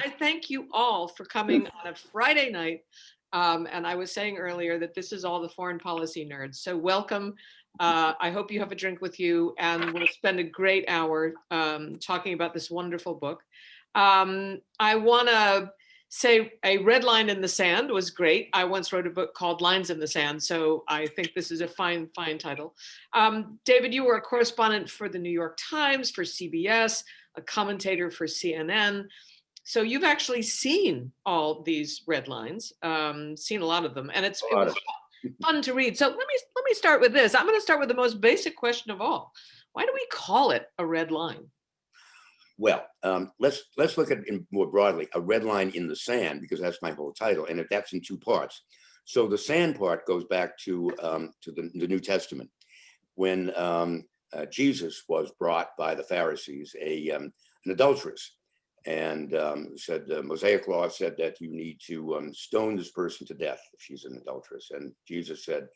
I thank you all for coming on a Friday night. And I was saying earlier that this is all the foreign policy nerds. So welcome. I hope you have a drink with you, and we'll spend a great hour talking about this wonderful book. I want to say A Red Line in the Sand was great. I once wrote a book called Lines in the Sand, so I think this is a fine title. David, you were a correspondent for the New York Times, for CBS, a commentator for CNN. So you've actually seen all these red lines, seen a lot of them, and it was fun to read. So let me start with this. I'm going to start with the most basic question of all. Why do we call it a red line? Well, let's look at it more broadly, a red line in the sand, because that's my whole title, and that's in two parts. So the sand part goes back to the New Testament, when Jesus was brought by the Pharisees, an adulteress, and said the Mosaic law said that you need to stone this person to death if she's an adulteress. And Jesus said,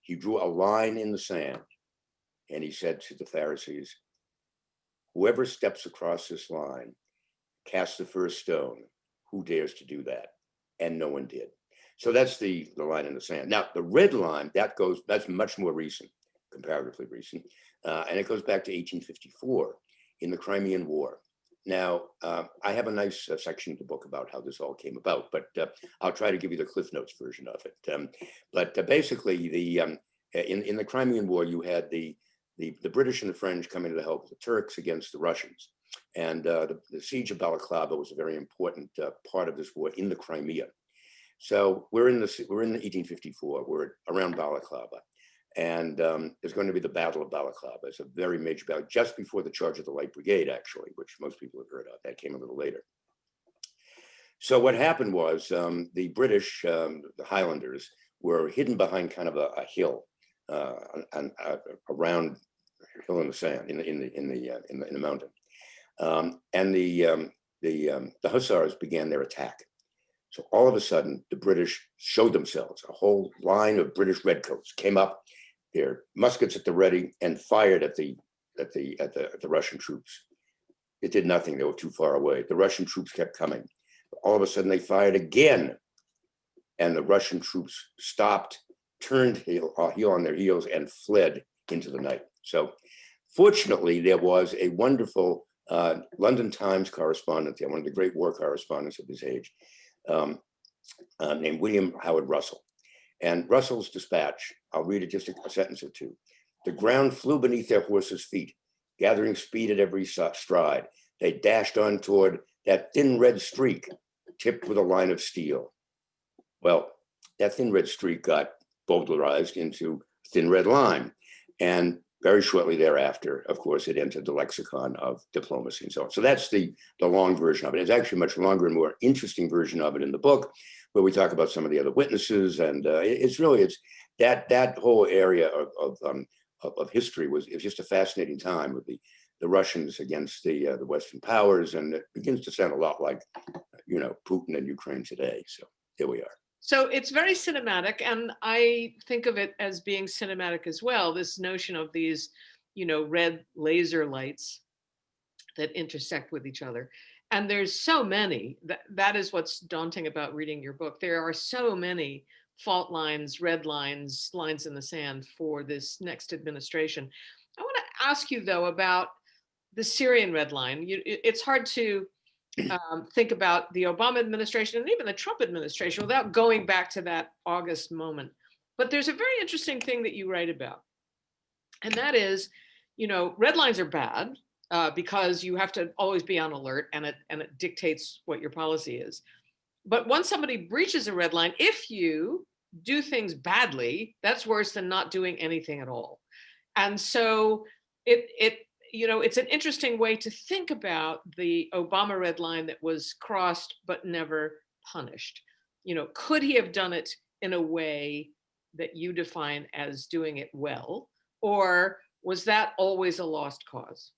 he drew a line in the sand, and he said to the Pharisees, whoever steps across this line, cast the first stone. Who dares to do that? And no one did. So that's the line in the sand. Now, the red line, that's much more recent, comparatively recent, and it goes back to 1854 in the Crimean War. Now, I have a nice section of the book about how this all came about, but I'll try to give you the Cliff Notes version of it. But basically, in the Crimean War, you had the British and the French coming to help the Turks against the Russians. And the siege of Balaclava was a very important part of this war in the Crimea. So we're in 1854, we're around Balaclava. And there's going to be the Battle of Balaclava. It's a very major battle, just before the charge of the Light Brigade, actually, which most people have heard of. That came a little later. So what happened was the British, the Highlanders, were hidden behind kind of a hill, around a hill in the sand, in the mountain, and the Hussars began their attack. So all of a sudden, the British showed themselves. A whole line of British redcoats came up, their muskets at the ready, and fired at the Russian troops. It did nothing. They were too far away. The Russian troops kept coming. All of a sudden, they fired again, and the Russian troops stopped, turned heel on their heels, and fled into the night. So fortunately, there was a wonderful London Times correspondent, one of the great war correspondents of his age, named William Howard Russell. And Russell's dispatch, I'll read it just a sentence or two. The ground flew beneath their horses' feet, gathering speed at every stride. They dashed on toward that thin red streak, tipped with a line of steel. Well, that thin red streak got bowdlerized into thin red line. And very shortly thereafter, of course, it entered the lexicon of diplomacy and so on. So that's the long version of it. It's actually a much longer and more interesting version of it in the book, where we talk about some of the other witnesses. And it's that whole area of history was just a fascinating time with the Russians against the Western powers. And it begins to sound a lot like, Putin and Ukraine today. So here we are. So it's very cinematic, and I think of it as being cinematic as well, this notion of these, red laser lights that intersect with each other. And there's so many, that is what's daunting about reading your book. There are so many fault lines, red lines, lines in the sand for this next administration. I want to ask you, though, about the Syrian Red Line. It's hard to think about the Obama administration and even the Trump administration without going back to that August moment. But there's a very interesting thing that you write about. And that is, red lines are bad because you have to always be on alert, and it dictates what your policy is. But once somebody breaches a red line, if you do things badly, that's worse than not doing anything at all. And so it's an interesting way to think about the Obama red line that was crossed but never punished. Could he have done it in a way that you define as doing it well, or was that always a lost cause?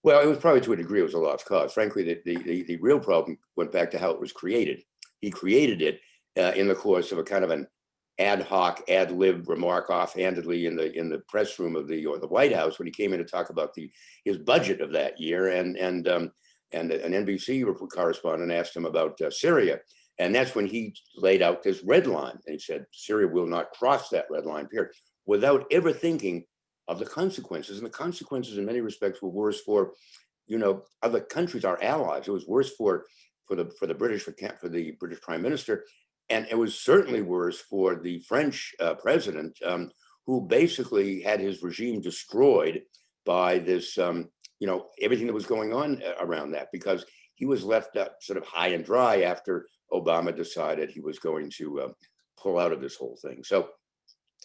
Well, it was probably, to a degree, it was a lost cause. Frankly, the real problem went back to how it was created. He created it in the course of a kind of an ad hoc, ad lib remark offhandedly in the press room of the White House when he came in to talk about his budget of that year, and and an NBC correspondent asked him about Syria. And that's when he laid out this red line. And he said, Syria will not cross that red line, period, without ever thinking of the consequences. And the consequences in many respects were worse for, other countries, our allies. It was worse for the British, for the British Prime Minister. And it was certainly worse for the French president, who basically had his regime destroyed by this, everything that was going on around that, because he was left sort of high and dry after Obama decided he was going to pull out of this whole thing. So,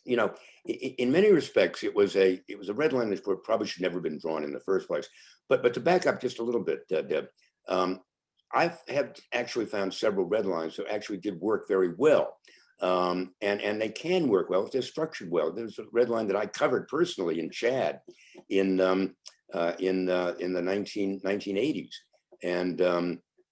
in many respects, it was a red line that probably should never have been drawn in the first place. But to back up just a little bit, Deb, I have actually found several red lines that actually did work very well. And they can work well if they're structured well. There's a red line that I covered personally in Chad in the 1980s. And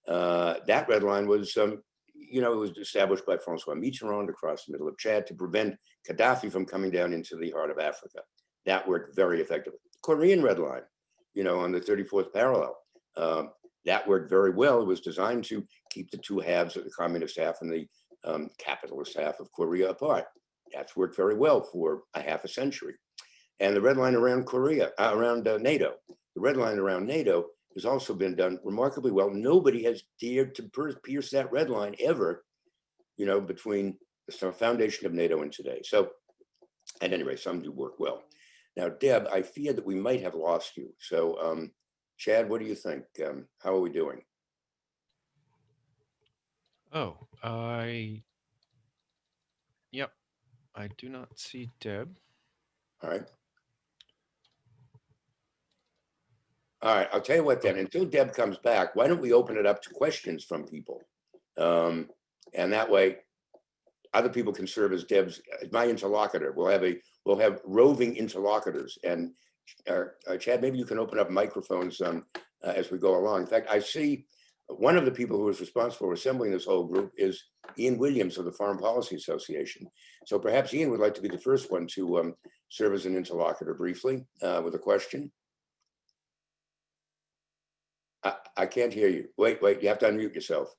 that red line was, it was established by Francois Mitterrand across the middle of Chad to prevent Gaddafi from coming down into the heart of Africa. That worked very effectively. Korean red line, on the 34th parallel, that worked very well. It was designed to keep the two halves of the communist half and the capitalist half of Korea apart. That's worked very well for a half a century. And the red line around NATO, the red line around NATO has also been done remarkably well. Nobody has dared to pierce that red line ever, between the foundation of NATO and today. So at any rate, some do work well. Now, Deb, I fear that we might have lost you. So Chad, what do you think? How are we doing? Oh, yep, I do not see Deb. All right. All right, I'll tell you what then, until Deb comes back, why don't we open it up to questions from people? And that way, other people can serve as my interlocutor. We'll have roving interlocutors. And Chad, maybe you can open up microphones as we go along. In fact, I see one of the people who is responsible for assembling this whole group is Ian Williams of the Foreign Policy Association. So perhaps Ian would like to be the first one to serve as an interlocutor briefly with a question. I can't hear you. Wait, you have to unmute yourself.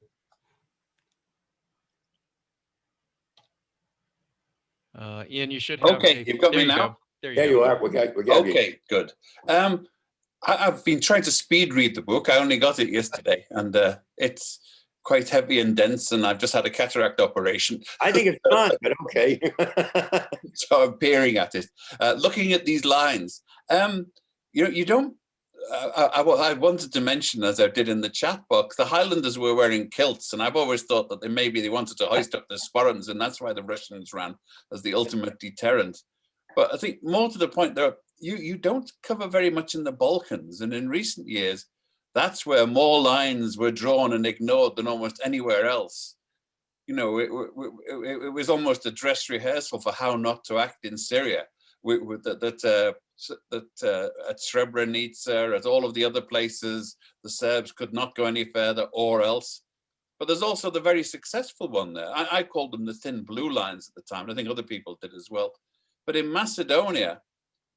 Ian, you should have. Okay, you've got me now? There you are. We got okay, good. I've been trying to speed read the book. I only got it yesterday, and it's quite heavy and dense, and I've just had a cataract operation. I think it's fun, but okay. So I'm peering at it, looking at these lines. You don't. I wanted to mention, as I did in the chat box, the Highlanders were wearing kilts, and I've always thought that maybe they wanted to hoist up the sporrans, and that's why the Russians ran as the ultimate deterrent. But I think more to the point, you don't cover very much in the Balkans, and in recent years, that's where more lines were drawn and ignored than almost anywhere else. It was almost a dress rehearsal for how not to act in Syria. At Srebrenica, at all of the other places, the Serbs could not go any further or else. But there's also the very successful one there. I called them the thin blue lines at the time. I think other people did as well. But in Macedonia,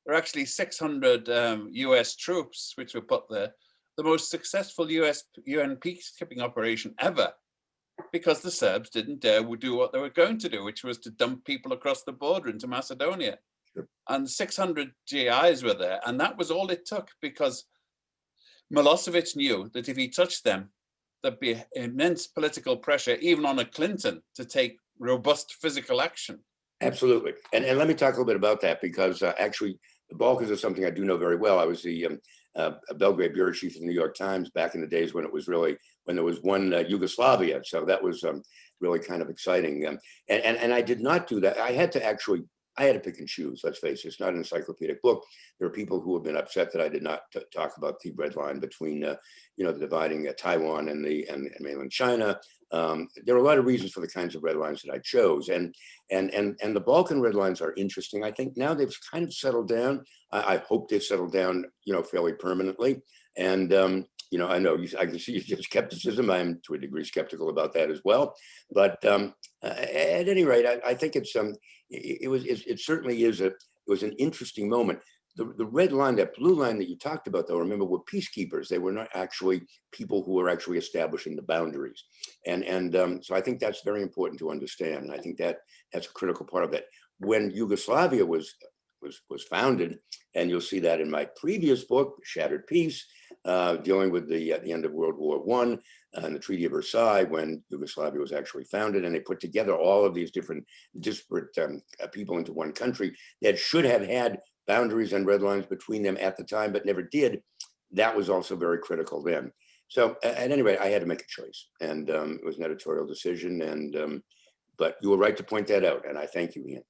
there are actually 600 US troops which were put there, the most successful UN peacekeeping operation ever, because the Serbs didn't dare do what they were going to do, which was to dump people across the border into Macedonia. And 600 GIs were there, and that was all it took, because Milosevic knew that if he touched them, there'd be immense political pressure, even on a Clinton, to take robust physical action. Absolutely. And let me talk a little bit about that, because actually the Balkans is something I do know very well. I was the Belgrade bureau chief of the New York Times back in the days when there was one Yugoslavia. So that was really kind of exciting. And I did not do that. I had to pick and choose, let's face it. It's not an encyclopedic book. There are people who have been upset that I did not talk about the red line between, the dividing Taiwan and mainland China. There are a lot of reasons for the kinds of red lines that I chose. And the Balkan red lines are interesting. I think now they've kind of settled down. I hope they've settled down, fairly permanently. And, I know I can see your skepticism. I'm to a degree skeptical about that as well. But at any rate, I think it certainly was an interesting moment. the red line, that blue line that you talked about, though, remember, were peacekeepers. They were not actually people who were actually establishing the boundaries. So I think that's very important to understand. And I think that's a critical part of it. When Yugoslavia was founded, and you'll see that in my previous book, Shattered Peace, dealing with the end of World War I and the Treaty of Versailles, when Yugoslavia was actually founded, and they put together all of these different disparate people into one country that should have had boundaries and red lines between them at the time, but never did. That was also very critical then. So at any rate, I had to make a choice, and it was an editorial decision. But you were right to point that out, and I thank you, Ian.